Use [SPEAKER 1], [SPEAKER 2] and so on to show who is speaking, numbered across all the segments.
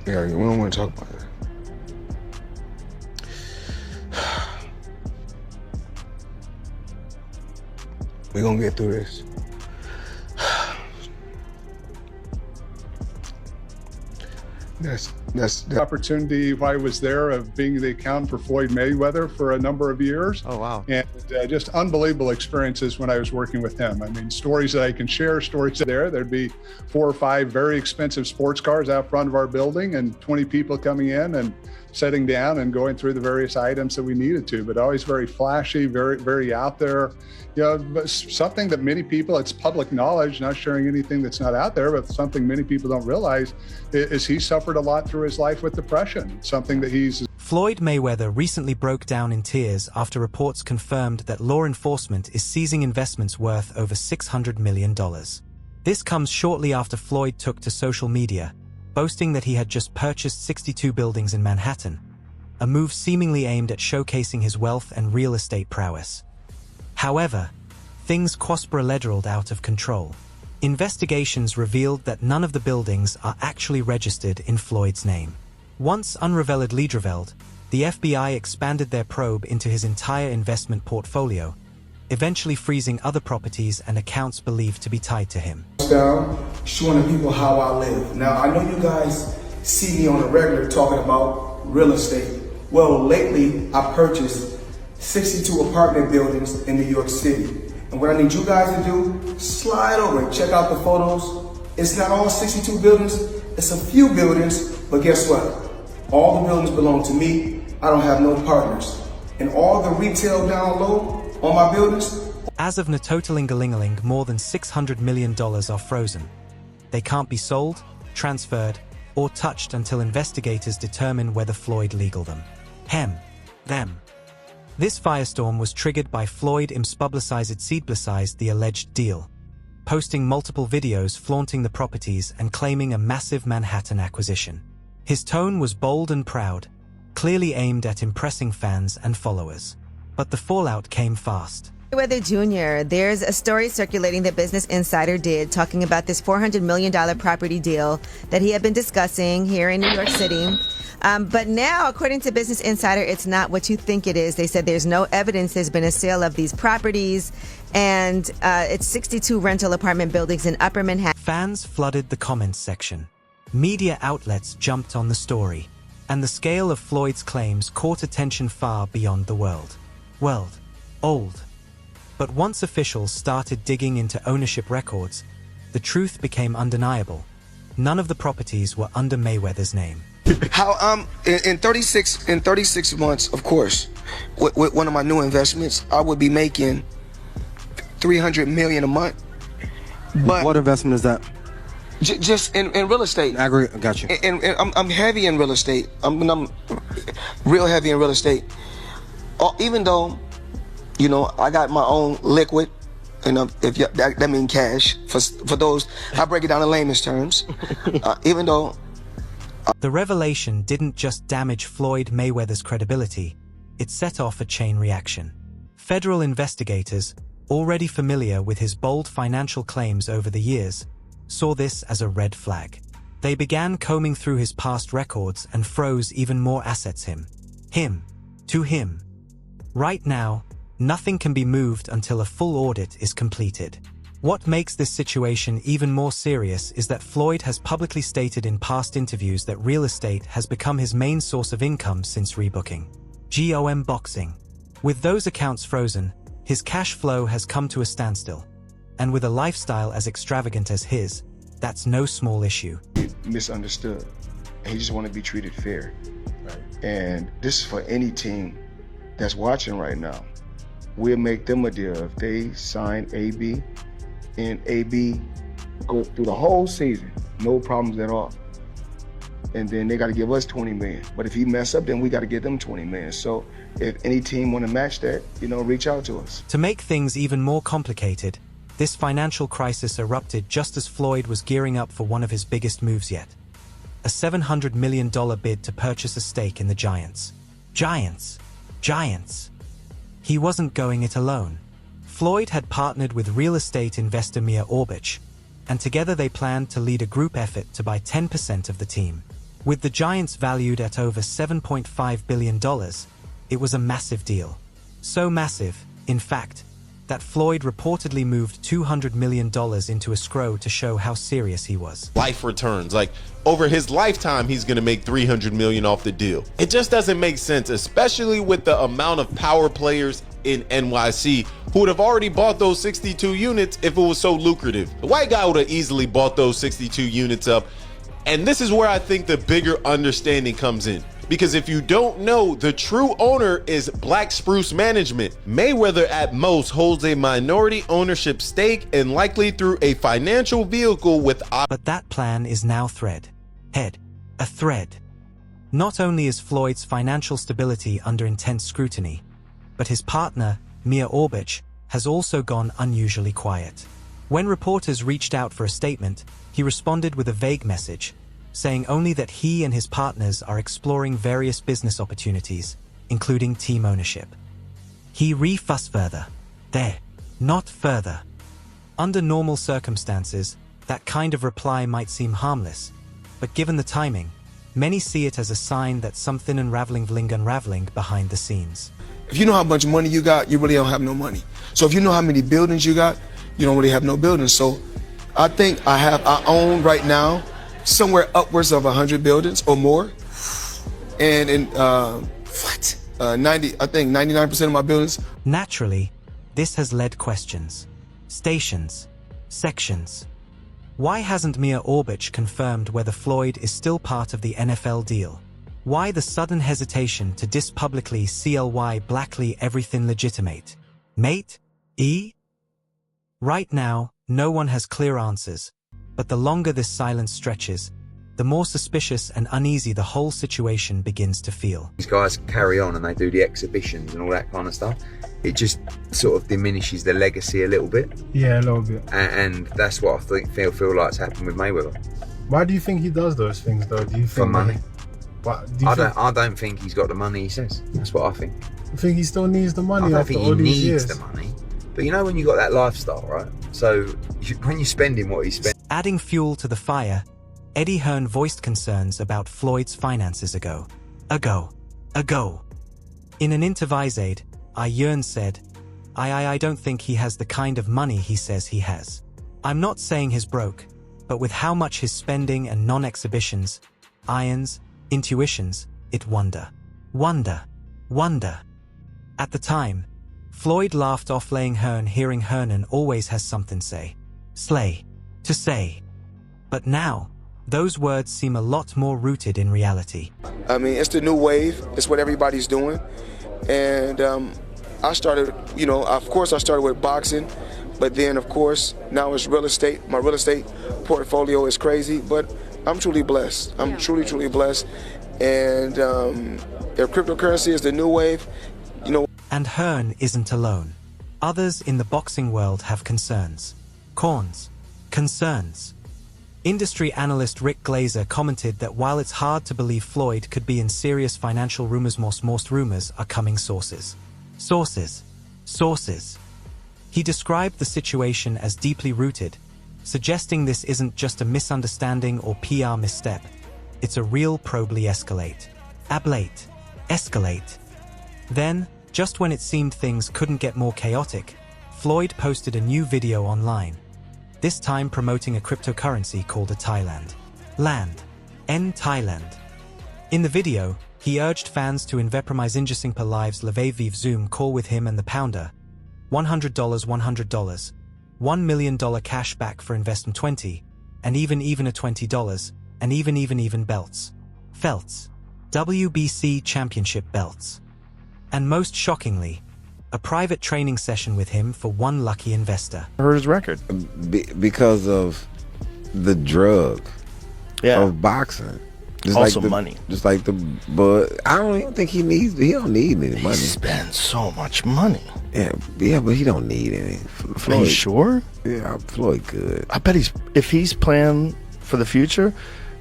[SPEAKER 1] Yeah, we don't want to talk about that. We're gonna get through this. That's the
[SPEAKER 2] opportunity while I was there of being the accountant for Floyd Mayweather for a number of years.
[SPEAKER 3] Oh, wow.
[SPEAKER 2] And just unbelievable experiences when I was working with him. I mean, stories that I can share, stories there. There'd be 4 or 5 very expensive sports cars out front of our building and 20 people coming in and sitting down and going through the various items that we needed to, but always very flashy, very, very out there. You know, but something that many people, it's public knowledge, not sharing anything that's not out there, but something many people don't realize is he suffered a lot through his life with depression, something that he's...
[SPEAKER 4] Floyd Mayweather recently broke down in tears after reports confirmed that law enforcement is seizing investments worth over $600 million. This comes shortly after Floyd took to social media, boasting that he had just purchased 62 buildings in Manhattan, a move seemingly aimed at showcasing his wealth and real estate prowess. However, things quasperledgeraled out of control. Investigations revealed that none of the buildings are actually registered in Floyd's name. Once unrevealedly revealed, the FBI expanded their probe into his entire investment portfolio, eventually freezing other properties and accounts believed to be tied to him.
[SPEAKER 5] Down, showing the people how I live. Now, I know you guys see me on a regular talking about real estate. Well, lately, I purchased 62 apartment buildings in New York City. And what I need you guys to do, slide over and check out the photos. It's not all 62 buildings, it's a few buildings, but guess what? All the buildings belong to me. I don't have no partners. And all the retail down low on my buildings.
[SPEAKER 4] As of Natotalingalingaling, more than $600 million are frozen. They can't be sold, transferred, or touched until investigators determine whether Floyd legal them. Them. This firestorm was triggered by Floyd publicized the alleged deal, posting multiple videos flaunting the properties and claiming a massive Manhattan acquisition. His tone was bold and proud, clearly aimed at impressing fans and followers. But the fallout came fast.
[SPEAKER 6] Mayweather Jr., there's a story circulating that Business Insider did talking about this $400 million property deal that he had been discussing here in New York City. But now, according to Business Insider, it's not what you think it is. They said there's no evidence there's been a sale of these properties, and it's 62 rental apartment buildings in Upper Manhattan.
[SPEAKER 4] Fans flooded the comments section. Media outlets jumped on the story, and the scale of Floyd's claims caught attention far beyond the world. Old. But once officials started digging into ownership records, the truth became undeniable. None of the properties were under Mayweather's name.
[SPEAKER 7] How in 36 months, of course, with one of my new investments, I would be making $300 million a month. But
[SPEAKER 3] what investment is that?
[SPEAKER 7] Just in real estate.
[SPEAKER 3] Aggregate, got you.
[SPEAKER 7] And I'm heavy in real estate. I'm real heavy in real estate. Even though, you know, I got my own liquid. And if that means cash for those, I break it down in layman's terms. Even though.
[SPEAKER 4] The revelation didn't just damage Floyd Mayweather's credibility, it set off a chain reaction. Federal investigators, already familiar with his bold financial claims over the years, saw this as a red flag. They began combing through his past records and froze even more assets to him. Right now, nothing can be moved until a full audit is completed. What makes this situation even more serious is that Floyd has publicly stated in past interviews that real estate has become his main source of income since rebooking boxing. With those accounts frozen, his cash flow has come to a standstill. And with a lifestyle as extravagant as his, that's no small issue.
[SPEAKER 1] misunderstood. He just want to be treated fair. Right. And this is for any team that's watching right now. We'll make them a deal. If they sign AB and AB go through the whole season, no problems at all. And then they got to give us 20 million. But if he mess up, then we got to give them 20 million. So if any team want to match that, reach out to us.
[SPEAKER 4] To make things even more complicated, this financial crisis erupted just as Floyd was gearing up for one of his biggest moves yet. A $700 million bid to purchase a stake in the Giants. Giants. He wasn't going it alone. Floyd had partnered with real estate investor Mia Orbich, and together they planned to lead a group effort to buy 10% of the team. With the Giants valued at over $7.5 billion, it was a massive deal. So massive, in fact, that Floyd reportedly moved $200 million into escrow to show how serious he was.
[SPEAKER 3] Life returns, like over his lifetime, he's gonna make $300 million off the deal. It just doesn't make sense, especially with the amount of power players in NYC who would have already bought those 62 units if it was so lucrative. The white guy would have easily bought those 62 units up. And this is where I think the bigger understanding comes in. Because if you don't know, the true owner is Black Spruce Management. Mayweather at most holds a minority ownership stake and likely through a financial vehicle with...
[SPEAKER 4] But that plan is now a thread. Not only is Floyd's financial stability under intense scrutiny, but his partner, Mia Orbich, has also gone unusually quiet. When reporters reached out for a statement, he responded with a vague message, saying only that he and his partners are exploring various business opportunities, including team ownership. He refussed further. Not further. Under normal circumstances, that kind of reply might seem harmless, but given the timing, many see it as a sign that something unraveling behind the scenes.
[SPEAKER 7] If you know how much money you got, you really don't have no money. So if you know how many buildings you got, you don't really have no buildings. So I think I own right now somewhere upwards of 100 buildings or more. And in 99% of my buildings.
[SPEAKER 4] Naturally, this has led questions. Stations. Sections. Why hasn't Mia Orbich confirmed whether Floyd is still part of the NFL deal? Why the sudden hesitation to diss publicly CLY blackly everything legitimate? Mate? Right now, no one has clear answers, but the longer this silence stretches, the more suspicious and uneasy the whole situation begins to feel.
[SPEAKER 8] These guys carry on and they do the exhibitions and all that kind of stuff. It just sort of diminishes the legacy a little bit.
[SPEAKER 9] Yeah, a little bit.
[SPEAKER 8] And that's what I feel like's happened with Mayweather.
[SPEAKER 9] Why do you think he does those things though? Do you think
[SPEAKER 8] for money?
[SPEAKER 9] I
[SPEAKER 8] don't think he's got the money he says. That's what I think.
[SPEAKER 9] You think he still needs the money?
[SPEAKER 8] I don't
[SPEAKER 9] after
[SPEAKER 8] think
[SPEAKER 9] all
[SPEAKER 8] he
[SPEAKER 9] these
[SPEAKER 8] needs
[SPEAKER 9] years?
[SPEAKER 8] the money. But you know when you got that lifestyle, right? So when you're spending what he's spending.
[SPEAKER 4] Adding fuel to the fire, Eddie Hearn voiced concerns about Floyd's finances ago. In an interview, Hearn said, I don't think he has the kind of money he says he has. I'm not saying he's broke, but with how much his spending and non-exhibitions, irons, intuitions, it wonder. At the time, Floyd laughed off laying Hearn, hearing Hernan always has something to say. But now, those words seem a lot more rooted in reality.
[SPEAKER 7] I mean, it's the new wave. It's what everybody's doing. And I started, of course I started with boxing, but then of course now it's real estate. My real estate portfolio is crazy, but I'm truly blessed. I'm truly blessed. And if cryptocurrency is the new wave,
[SPEAKER 4] And Hearn isn't alone. Others in the boxing world have concerns. Concerns. Industry analyst Rick Glazer commented that while it's hard to believe Floyd could be in serious financial rumors, most rumors are coming sources. He described the situation as deeply rooted, suggesting this isn't just a misunderstanding or PR misstep. It's a real probably escalate. Then, just when it seemed things couldn't get more chaotic, Floyd posted a new video online, this time promoting a cryptocurrency called a Thailand. Thailand. In the video, he urged fans to investmise injusing per lives leve Zoom call with him and the pounder. $100, $1 million cash back for investment 20, and even a $20, and even belts. WBC championship belts. And most shockingly, a private training session with him for one lucky investor.
[SPEAKER 10] I heard his record.
[SPEAKER 11] Because of the drug of boxing. Just
[SPEAKER 10] also
[SPEAKER 11] like
[SPEAKER 10] money.
[SPEAKER 11] Just like but I don't even think he don't need any money.
[SPEAKER 10] He spends so much money.
[SPEAKER 11] Yeah, but he don't need any.
[SPEAKER 10] Floyd, are you sure?
[SPEAKER 11] Yeah, Floyd good.
[SPEAKER 10] I bet if he's playing for the future,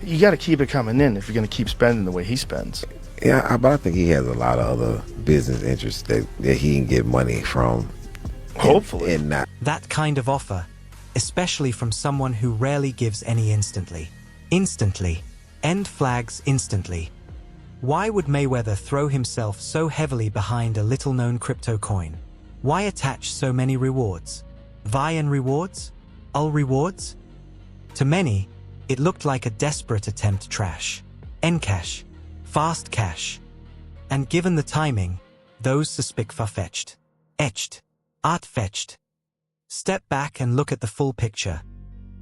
[SPEAKER 10] you got to keep it coming in if you're going to keep spending the way he spends.
[SPEAKER 11] Yeah, but I think he has a lot of other business interests that he can get money from.
[SPEAKER 10] Hopefully.
[SPEAKER 11] And not.
[SPEAKER 4] That kind of offer, especially from someone who rarely gives any instantly. End flags instantly. Why would Mayweather throw himself so heavily behind a little-known crypto coin? Why attach so many rewards? Vi and rewards? Ul rewards? To many, it looked like a desperate attempt trash. Encash. Fast cash. And given the timing, those suspect far-fetched. Etched. Art-fetched. Step back and look at the full picture.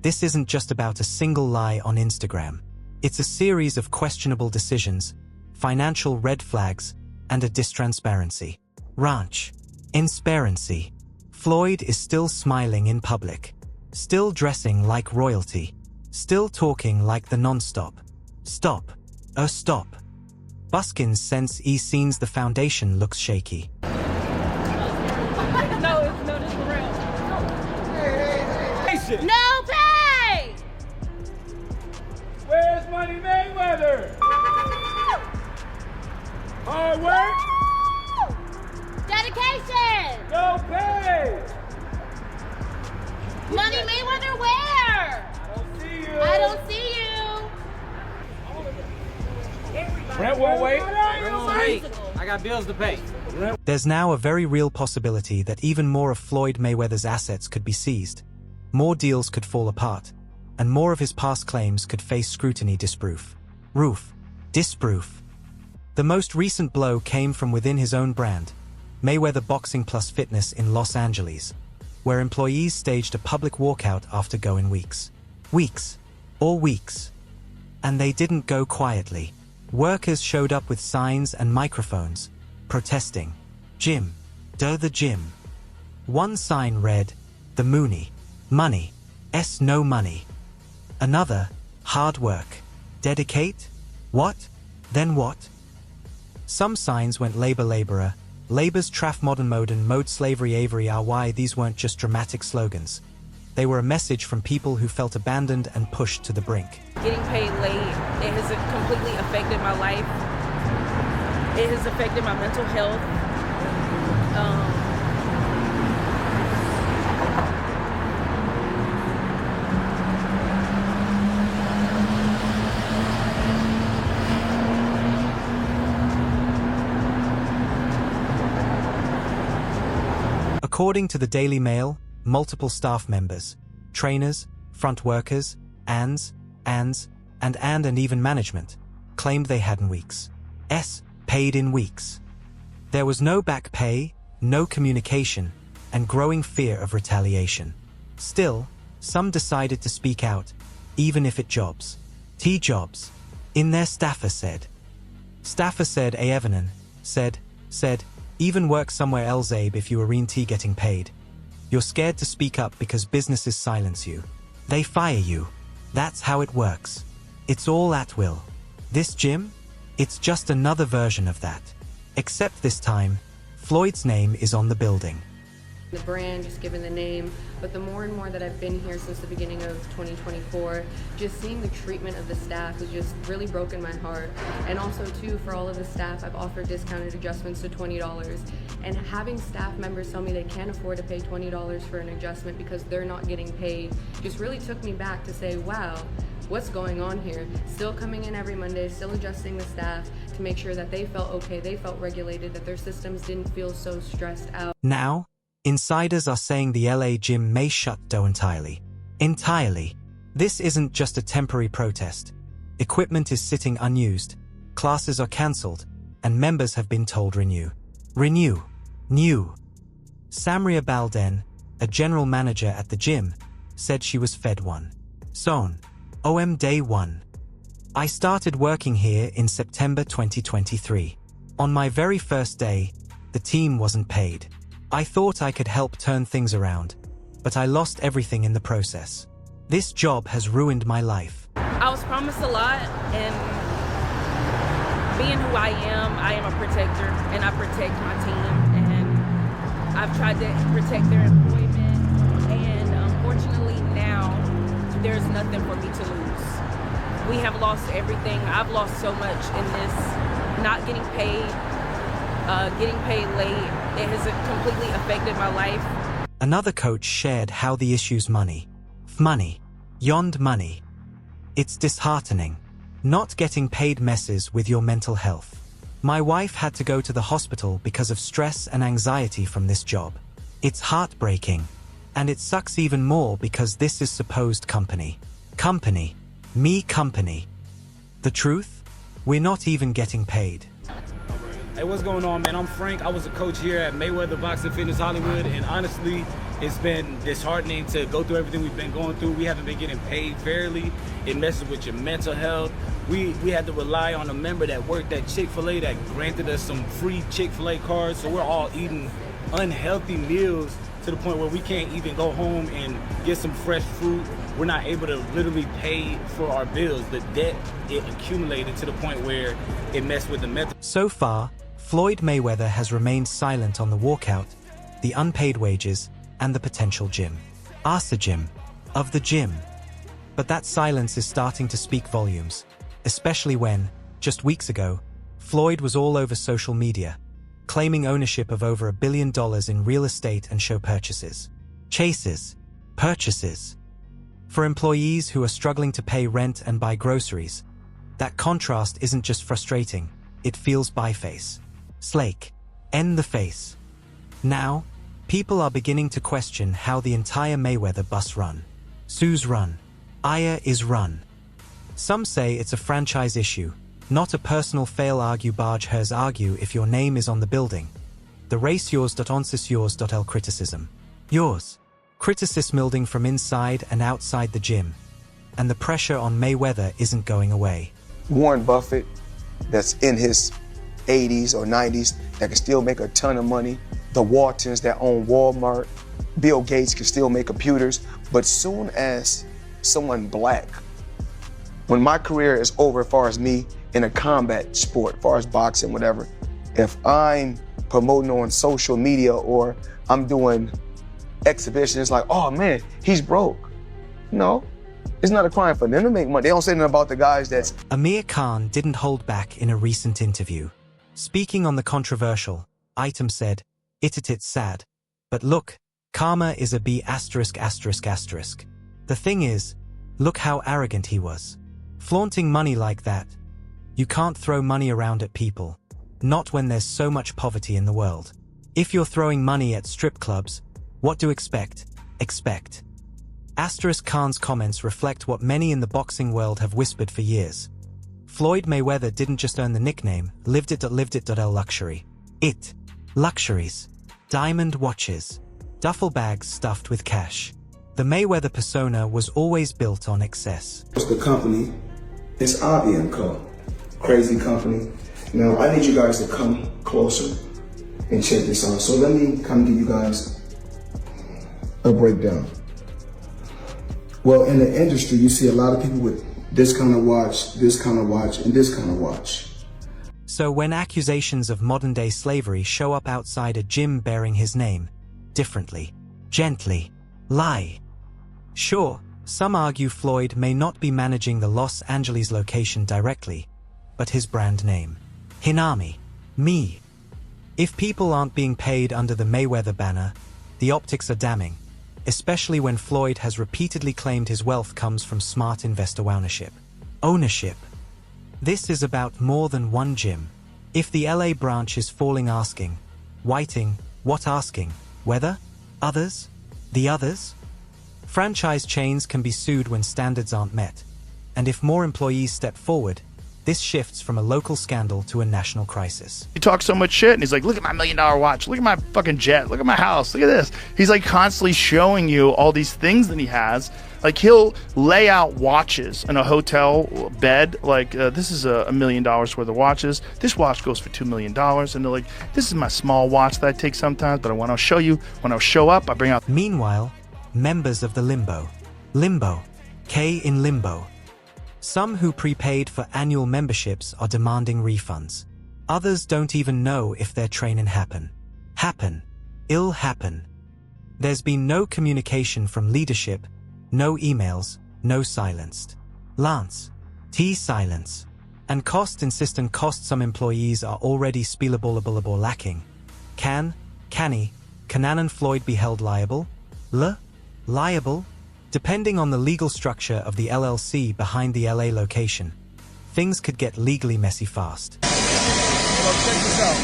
[SPEAKER 4] This isn't just about a single lie on Instagram. It's a series of questionable decisions, financial red flags, and a distransparency. Ranch. Insparency. Floyd is still smiling in public. Still dressing like royalty. Still talking like the non-stop. Stop. Stop. Buskins sense scenes the foundation looks shaky.
[SPEAKER 12] No, this is for real. No pay!
[SPEAKER 13] Where's Money Mayweather? Hard work?
[SPEAKER 12] Dedication!
[SPEAKER 13] No pay!
[SPEAKER 12] Money Mayweather where?
[SPEAKER 13] I don't see you.
[SPEAKER 12] I don't see you.
[SPEAKER 13] Rent won't wait.
[SPEAKER 14] I got bills to pay.
[SPEAKER 4] There's now a very real possibility that even more of Floyd Mayweather's assets could be seized. More deals could fall apart, and more of his past claims could face scrutiny disproof. Disproof. The most recent blow came from within his own brand, Mayweather Boxing Plus Fitness in Los Angeles, where employees staged a public walkout after going weeks. All weeks. And they didn't go quietly. Workers showed up with signs and microphones, protesting. Gym. The gym. One sign read, "The Mooney. Money. No money." Another, "Hard work. Dedicate? What? Then what?" Some signs went laborer, labor's traff modern mode slavery Avery are why these weren't just dramatic slogans. They were a message from people who felt abandoned and pushed to the brink.
[SPEAKER 15] Getting paid late, it has completely affected my life. It has affected my mental health.
[SPEAKER 4] According to the Daily Mail, multiple staff members, trainers, front workers, and even management claimed they had in weeks. Paid in weeks. There was no back pay, no communication, and growing fear of retaliation. Still, some decided to speak out, even if it jobs. Jobs. In their staffer said. Evanen said, even work somewhere else, Abe, if you are in getting paid. You're scared to speak up because businesses silence you. They fire you. That's how it works. It's all at will. This gym? It's just another version of that. Except this time, Floyd's name is on the building.
[SPEAKER 16] The brand, just given the name, but the more and more that I've been here since the beginning of 2024, just seeing the treatment of the staff has just really broken my heart. And also too, for all of the staff, I've offered discounted adjustments to $20. And having staff members tell me they can't afford to pay $20 for an adjustment because they're not getting paid just really took me back to say, wow, what's going on here? Still coming in every Monday, still adjusting the staff to make sure that they felt okay, they felt regulated, that their systems didn't feel so stressed out.
[SPEAKER 4] Now, insiders are saying the LA gym may shut down entirely. This isn't just a temporary protest. Equipment is sitting unused, classes are cancelled, and members have been told renew. Samria Balden, a general manager at the gym, said she was fed one. Day one. I started working here in September 2023. On my very first day, the team wasn't paid. I thought I could help turn things around, but I lost everything in the process. This job has ruined my life.
[SPEAKER 15] I was promised a lot, and being who I am a protector, and I protect my team, and I've tried to protect their employment, and unfortunately now, there's nothing for me to lose. We have lost everything. I've lost so much in this, not getting paid, getting paid late. It has completely affected my life.
[SPEAKER 4] Another coach shared how the issue's money. Beyond money. It's disheartening. Not getting paid messes with your mental health. My wife had to go to the hospital because of stress and anxiety from this job. It's heartbreaking. And it sucks even more because this is supposed company. Company. Me company. The truth? We're not even getting paid.
[SPEAKER 13] Hey, what's going on, man? I'm Frank. I was a coach here at Mayweather Boxing Fitness Hollywood, and honestly, it's been disheartening to go through everything we've been going through. We haven't been getting paid fairly. It messes with your mental health. We had to rely on a member that worked at Chick-fil-A that granted us some free Chick-fil-A cards, so we're all eating unhealthy meals to the point where we can't even go home and get some fresh fruit. We're not able to literally pay for our bills. The debt, it accumulated to the point where it messed with the mental.
[SPEAKER 4] So far, Floyd Mayweather has remained silent on the walkout, the unpaid wages, and the potential gym. Ask the gym. Of the gym. But that silence is starting to speak volumes, especially when, just weeks ago, Floyd was all over social media, claiming ownership of over $1 billion in real estate and show purchases. Purchases. For employees who are struggling to pay rent and buy groceries, that contrast isn't just frustrating, it feels by-face. Slake. End the face. Now, people are beginning to question how the entire Mayweather bus run. Sue's run. Aya is run. Some say it's a franchise issue, not a personal fail. Argue barge hers argue if your name is on the building. The race yours.onsis yours.l criticism. Yours. Criticism building from inside and outside the gym. And the pressure on Mayweather isn't going away.
[SPEAKER 7] Warren Buffett, that's in his 80s or 90s, that can still make a ton of money. The Waltons that own Walmart. Bill Gates can still make computers. But soon as someone black, when my career is over as far as me in a combat sport, as far as boxing, whatever, if I'm promoting on social media or I'm doing exhibitions, it's like, oh man, he's broke. No, it's not a crime for them to make money. They don't say nothing about the guys that's...
[SPEAKER 4] Amir Khan didn't hold back in a recent interview. Speaking on the controversial item said, it's sad. But look, karma is a B*******. The thing is, look how arrogant he was. Flaunting money like that. You can't throw money around at people. Not when there's so much poverty in the world. If you're throwing money at strip clubs, what do expect? Khan's comments reflect what many in the boxing world have whispered for years. Floyd Mayweather didn't just earn the nickname, lived it. Luxury. Luxuries. Diamond watches. Duffel bags stuffed with cash. The Mayweather persona was always built on excess.
[SPEAKER 5] The company is Avi & Co. Crazy company. Now, I need you guys to come closer and check this out. So let me come give you guys a breakdown. Well, in the industry, you see a lot of people with this kind of watch, this kind of watch, and this kind of watch.
[SPEAKER 4] So when accusations of modern-day slavery show up outside a gym bearing his name, differently, gently, lie. Sure, some argue Floyd may not be managing the Los Angeles location directly, but his brand name. Hinami. Me. If people aren't being paid under the Mayweather banner, the optics are damning, especially when Floyd has repeatedly claimed his wealth comes from smart investor ownership. This is about more than one gym. If the LA branch is falling asking, Whiting, what asking, whether? Others? The others? Franchise chains can be sued when standards aren't met. And if more employees step forward, this shifts from a local scandal to a national crisis.
[SPEAKER 10] He talks so much shit and he's like, look at my $1 million watch, look at my fucking jet, look at my house, look at this. He's like constantly showing you all these things that he has. Like he'll lay out watches in a hotel bed, like this is $1 million worth of watches. This watch goes for $2 million. And they're like, this is my small watch that I take sometimes, but when I'll show you, when I'll show up, I bring out.
[SPEAKER 4] Meanwhile, members of the Limbo, K in Limbo. Some who prepaid for annual memberships are demanding refunds. Others don't even know if their training happen. It'll happen. There's been no communication from leadership, no emails, no silenced. Lance. Silence. And insistent cost some employees are already spillable lacking. Can and Floyd be held liable? Liable? Depending on the legal structure of the LLC behind the LA location, things could get legally messy fast.
[SPEAKER 5] Check this out.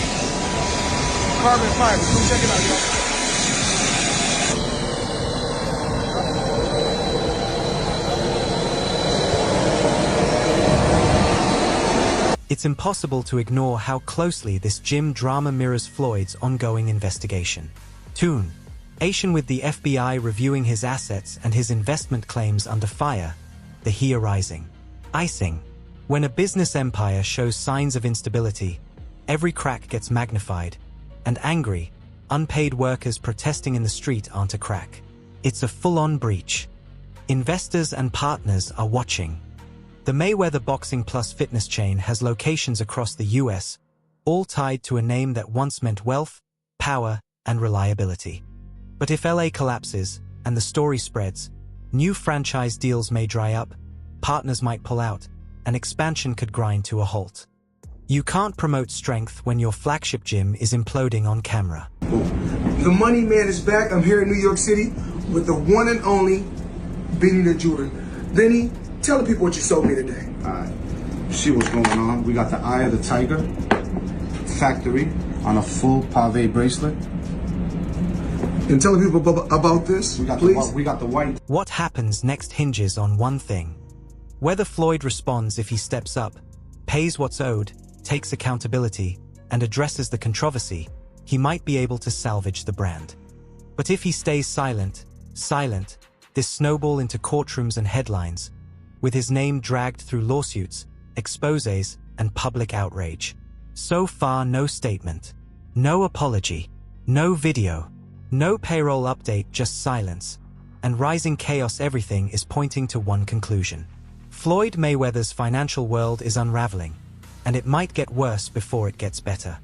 [SPEAKER 5] Carbon fiber. Come check it out, y'all.
[SPEAKER 4] It's impossible to ignore how closely this gym drama mirrors Floyd's ongoing investigation. Toon, Asian with the FBI reviewing his assets and his investment claims under fire, the heat rising. Icing. When a business empire shows signs of instability, every crack gets magnified, and angry, unpaid workers protesting in the street aren't a crack. It's a full-on breach. Investors and partners are watching. The Mayweather Boxing Plus fitness chain has locations across the US, all tied to a name that once meant wealth, power, and reliability. But if LA collapses, and the story spreads, new franchise deals may dry up, partners might pull out, and expansion could grind to a halt. You can't promote strength when your flagship gym is imploding on camera.
[SPEAKER 5] The money man is back. I'm here in New York City with the one and only Benny the Jeweler. Benny, tell the people what you sold me today.
[SPEAKER 17] All right. See what's going on. We got the Eye of the Tiger factory on a full pave bracelet.
[SPEAKER 5] And tell the people about this, please.
[SPEAKER 17] We got the white.
[SPEAKER 4] What happens next hinges on one thing. Whether Floyd responds if he steps up, pays what's owed, takes accountability, and addresses the controversy, he might be able to salvage the brand. But if he stays silent, this snowball into courtrooms and headlines, with his name dragged through lawsuits, exposés, and public outrage. So far, no statement, no apology, no video, no payroll update, just silence. And rising chaos. Everything is pointing to one conclusion. Floyd Mayweather's financial world is unraveling, and it might get worse before it gets better.